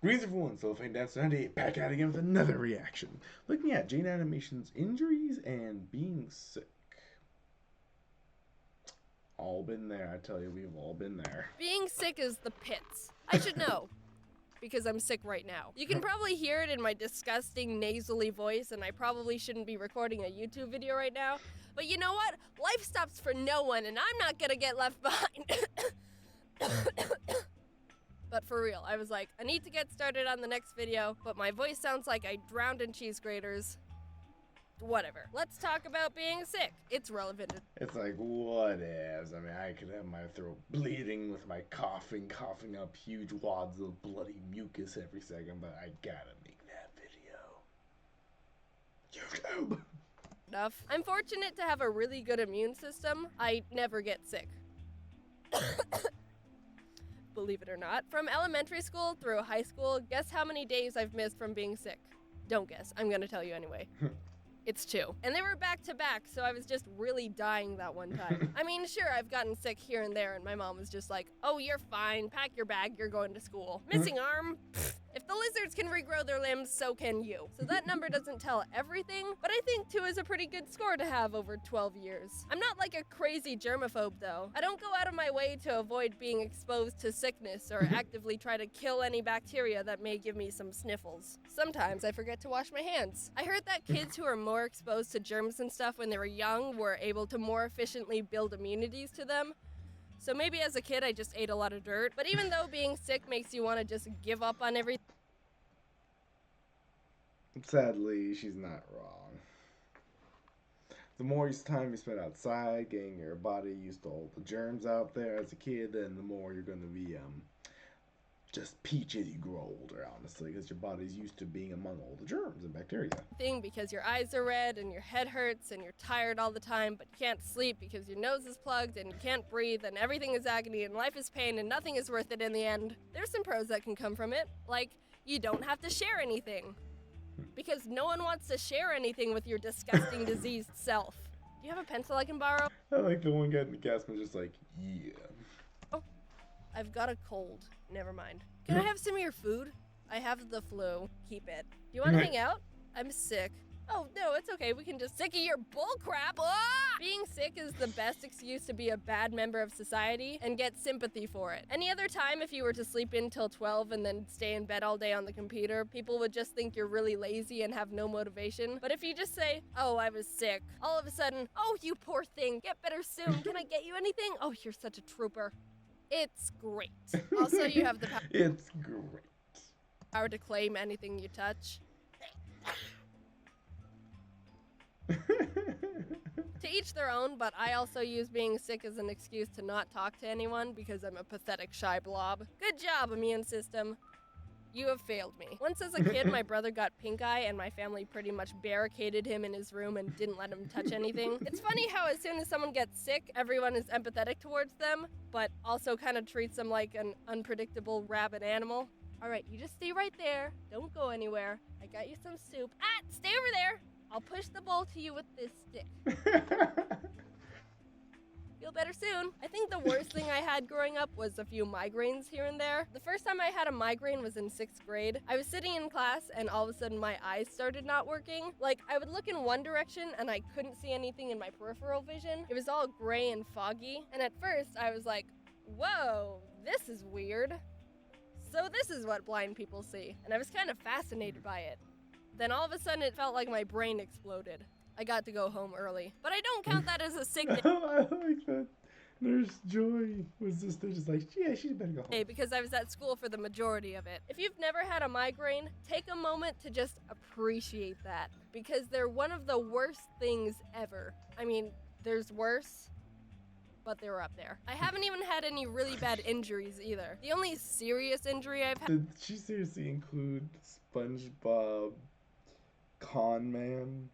Greens everyone, Cellophane Dancer 98, back at it again with another reaction. Looking at Jane Animation's injuries and being sick. All been there, I tell you, we've all been there. Being sick is the pits. I should know, because I'm sick right now. You can probably hear it in my disgusting nasally voice, and I probably shouldn't be recording a YouTube video right now. But you know what? Life stops for no one, and I'm not gonna get left behind. But for real, I was like, I need to get started on the next video, but my voice sounds like I drowned in cheese graters. Whatever. Let's talk about being sick. It's relevant. It's like, what ifs? I mean, I could have my throat bleeding with my coughing up huge wads of bloody mucus every second, but I gotta make that video. YouTube! Enough. I'm fortunate to have a really good immune system. I never get sick. Believe it or not. From elementary school through high school, guess how many days I've missed from being sick? Don't guess. I'm gonna tell you anyway. It's 2. And they were back to back, so I was just really dying that one time. I mean, sure, I've gotten sick here and there, and my mom was just like, oh, you're fine, pack your bag, you're going to school. Missing arm? Pfft. If the lizards can regrow their limbs, so can you. So that number doesn't tell everything, but I think 2 is a pretty good score to have over 12 years. I'm not like a crazy germaphobe, though. I don't go out of my way to avoid being exposed to sickness or actively try to kill any bacteria that may give me some sniffles. Sometimes I forget to wash my hands. I heard that kids who are more exposed to germs and stuff when they were young were able to more efficiently build immunities to them. So maybe as a kid I just ate a lot of dirt, but even though being sick makes you want to just give up on everything. Sadly, she's not wrong. The more time you spend outside, getting your body used to all the germs out there as a kid, then the more you're going to be just peach as you grow older, honestly, because your body's used to being among all the germs and bacteria. Because your eyes are red and your head hurts and you're tired all the time, but you can't sleep because your nose is plugged and you can't breathe and everything is agony and life is pain and nothing is worth it in the end. There's some pros that can come from it, like you don't have to share anything. Because no one wants to share anything with your disgusting diseased self. Do you have a pencil I can borrow? I like the one guy in the gas was just like, yeah. Oh, I've got a cold. Never mind. Can I have some of your food? I have the flu. Keep it. Do you want to hang out? I'm sick. Oh, no, it's okay. We can just sick of your bullcrap. Ah! Being sick is the best excuse to be a bad member of society and get sympathy for it. Any other time, if you were to sleep in till 12 and then stay in bed all day on the computer, people would just think you're really lazy and have no motivation. But if you just say, oh, I was sick, all of a sudden, oh, you poor thing, get better soon. Can I get you anything? Oh, you're such a trooper. It's great. Also, you have the It's great. power to claim anything you touch. To each their own, but I also use being sick as an excuse to not talk to anyone because I'm a pathetic shy blob. Good job, immune system. You have failed me. Once as a kid, my brother got pink eye and my family pretty much barricaded him in his room and didn't let him touch anything. It's funny how as soon as someone gets sick, everyone is empathetic towards them, but also kind of treats them like an unpredictable rabid animal. All right, you just stay right there. Don't go anywhere. I got you some soup. Ah, stay over there. I'll push the bowl to you with this stick. Feel better soon. I think the worst thing I had growing up was a few migraines here and there. The first time I had a migraine was in 6th grade. I was sitting in class and all of a sudden my eyes started not working. Like I would look in one direction and I couldn't see anything in my peripheral vision. It was all gray and foggy. And at first I was like, whoa, this is weird. So this is what blind people see. And I was kind of fascinated by it. Then all of a sudden it felt like my brain exploded. I got to go home early. But I don't count that as a sick day. I like that. Nurse Joy was just there just like, yeah, she better go home. Because I was at school for the majority of it. If you've never had a migraine, take a moment to just appreciate that. Because they're one of the worst things ever. I mean, there's worse, but they were up there. I haven't even had any really bad injuries either. The only serious injury I've had— Did she seriously include SpongeBob Con Man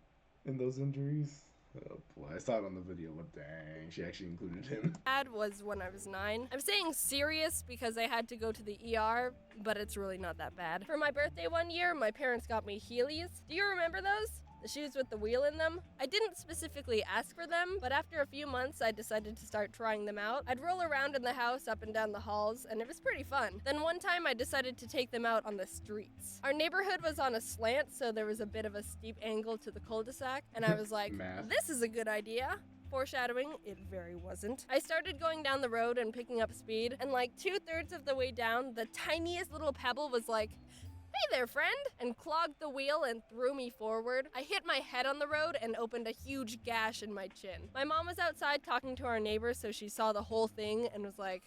in those injuries? Oh boy, I saw it on the video, but dang, she actually included him. Was when I was 9. I'm saying serious because I had to go to the ER, but it's really not that bad. For my birthday one year, my parents got me Heelys. Do you remember those? the shoes with the wheel in them. I didn't specifically ask for them, but after a few months I decided to start trying them out. I'd roll around in the house up and down the halls, and it was pretty fun. Then one time I decided to take them out on the streets. Our neighborhood was on a slant, so there was a bit of a steep angle to the cul-de-sac, and I was like, Math. this is a good idea. Foreshadowing, it very wasn't. I started going down the road and picking up speed, and like 2/3 of the way down, the tiniest little pebble was like, hey there, friend, and clogged the wheel and threw me forward. I hit my head on the road and opened a huge gash in my chin. My mom was outside talking to our neighbor, so she saw the whole thing and was like,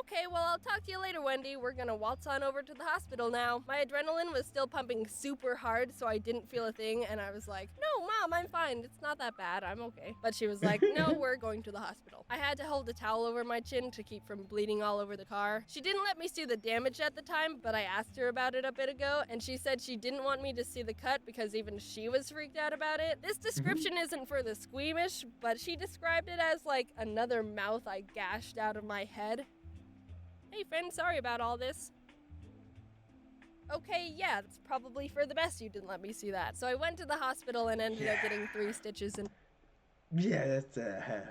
okay, well, I'll talk to you later, Wendy. We're gonna waltz on over to the hospital now. My adrenaline was still pumping super hard, so I didn't feel a thing, and I was like, no, Mom, I'm fine. It's not that bad. I'm okay. But she was like, no, we're going to the hospital. I had to hold a towel over my chin to keep from bleeding all over the car. She didn't let me see the damage at the time, but I asked her about it a bit ago, and she said she didn't want me to see the cut because even she was freaked out about it. This description isn't for the squeamish, but she described it as like another mouth I gashed out of my head. Hey friend, sorry about all this. Okay, yeah, it's probably for the best you didn't let me see that. So I went to the hospital and ended up getting 3 stitches and... Yeah, that's I'm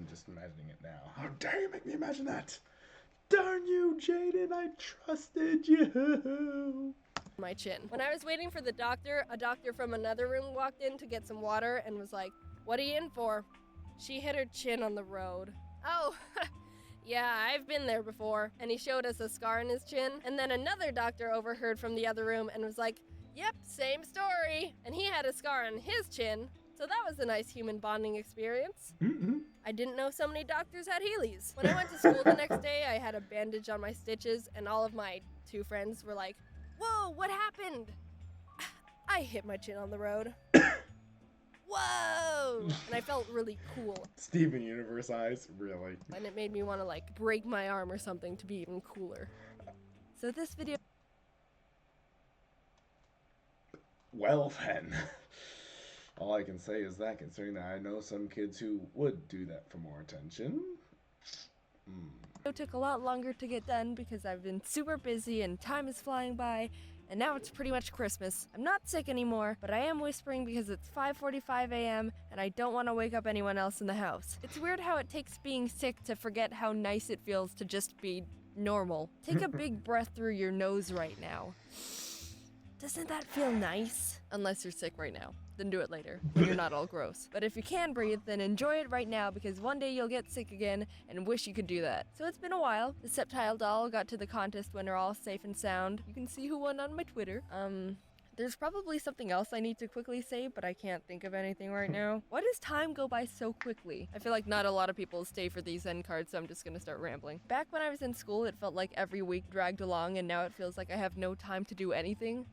just imagining it now. How dare you make me imagine that? Darn you, Jaden, I trusted you. my chin. When I was waiting for the doctor, a doctor from another room walked in to get some water and was like, what are you in for? She hit her chin on the road. Oh, yeah, I've been there before. And he showed us a scar in his chin. And then another doctor overheard from the other room and was like, yep, same story. And he had a scar on his chin. So that was a nice human bonding experience. I didn't know so many doctors had Heelys. When I went to school the next day, I had a bandage on my stitches, and all of my 2 friends were like, whoa, what happened? I hit my chin on the road. Whoa! And I felt really cool. Steven Universe eyes, really. And it made me want to like break my arm or something to be even cooler. So this video... Well then. All I can say is that, considering that I know some kids who would do that for more attention. It took a lot longer to get done because I've been super busy and time is flying by, and now it's pretty much Christmas. I'm not sick anymore, but I am whispering because it's 5:45 a.m. and I don't want to wake up anyone else in the house. It's weird how it takes being sick to forget how nice it feels to just be normal. Take a big breath through your nose right now. Doesn't that feel nice? Unless you're sick right now. Then do it later, when you're not all gross. But if you can breathe, then enjoy it right now because one day you'll get sick again and wish you could do that. So it's been a while. The Septile doll got to the contest winner all safe and sound. You can see who won on my Twitter. There's probably something else I need to quickly say, but I can't think of anything right now. Why does time go by so quickly? I feel like not a lot of people stay for these end cards, so I'm just gonna start rambling. Back when I was in school, it felt like every week dragged along, and now it feels like I have no time to do anything.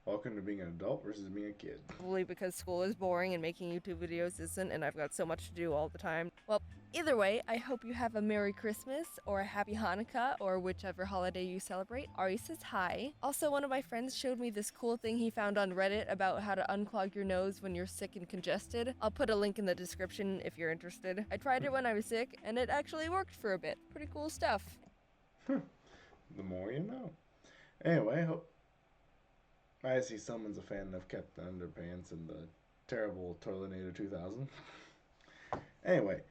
Welcome to being an adult versus being a kid. Probably because school is boring and making YouTube videos isn't, and I've got so much to do all the time. Well, either way, I hope you have a Merry Christmas or a Happy Hanukkah or whichever holiday you celebrate. Ari says hi. Also, one of my friends showed me this cool thing he found on Reddit about how to unclog your nose when you're sick and congested. I'll put a link in the description if you're interested. I tried it when I was sick, and it actually worked for a bit. Pretty cool stuff. The more you know. Anyway, I see someone's a fan of Kept the Underpants and the terrible Toilinator 2000. Anyway,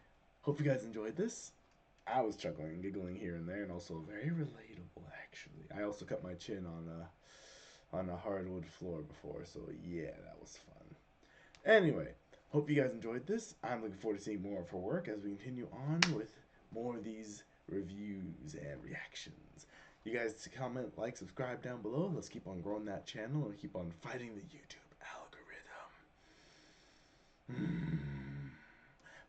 hope you guys enjoyed this. I was chuckling and giggling here and there, and also very relatable, actually. I also cut my chin on a hardwood floor before, so yeah, that was fun. Anyway, hope you guys enjoyed this. I'm looking forward to seeing more of her work as we continue on with more of these reviews and reactions. You guys comment, like, subscribe down below. Let's keep on growing that channel and keep on fighting the YouTube algorithm.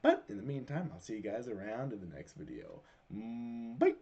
But in the meantime, I'll see you guys around in the next video. Bye!